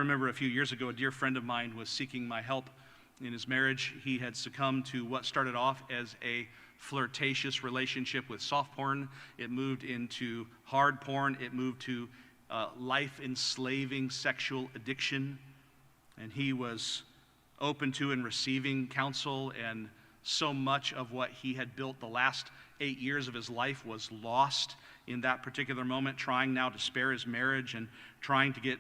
remember a few years ago, a dear friend of mine was seeking my help in his marriage. He had succumbed to what started off as a flirtatious relationship with soft porn. It moved into hard porn. It moved to life-enslaving sexual addiction. And he was open to and receiving counsel, and so much of what he had built the last 8 years of his life was lost in that particular moment, trying now to spare his marriage and trying to get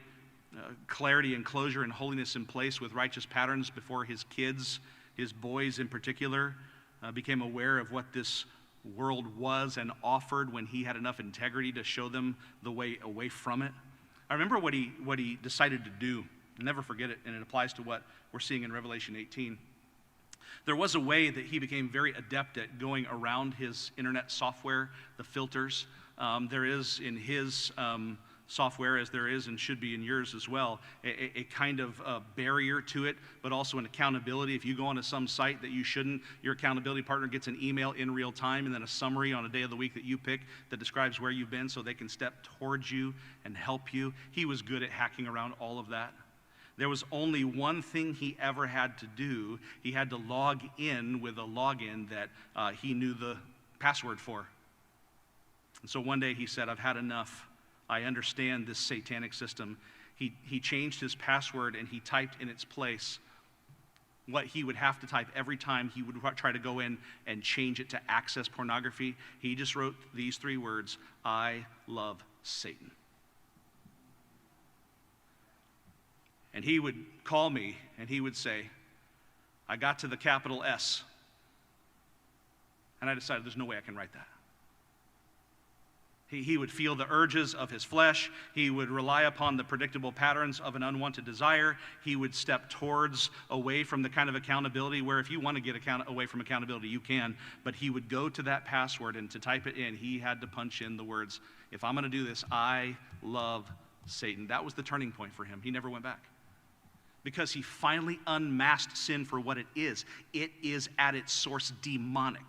clarity and closure and holiness in place with righteous patterns before his kids, his boys in particular, became aware of what this world was and offered when he had enough integrity to show them the way away from it. I remember what he decided to do. I'll never forget it, and it applies to what we're seeing in Revelation 18. There was a way that he became very adept at going around his internet software, the filters. There is in his software, as there is and should be in yours as well, a kind of barrier to it, but also an accountability. If you go onto some site that you shouldn't, your accountability partner gets an email in real time and then a summary on a day of the week that you pick that describes where you've been so they can step towards you and help you. He was good at hacking around all of that. There was only one thing he ever had to do. He had to log in with a login that he knew the password for. And so one day he said, "I've had enough. I understand this satanic system." He changed his password and he typed in its place what he would have to type every time he would try to go in and change it to access pornography. He just wrote these 3 words: "I love Satan." And he would call me and he would say, "I got to the capital S." And I decided there's no way I can write that. He would feel the urges of his flesh. He would rely upon the predictable patterns of an unwanted desire. He would step towards away from the kind of accountability where if you want to get away from accountability, you can. But he would go to that password, and to type it in, he had to punch in the words, "If I'm going to do this, I love Satan." That was the turning point for him. He never went back. Because he finally unmasked sin for what it is. It is at its source demonic.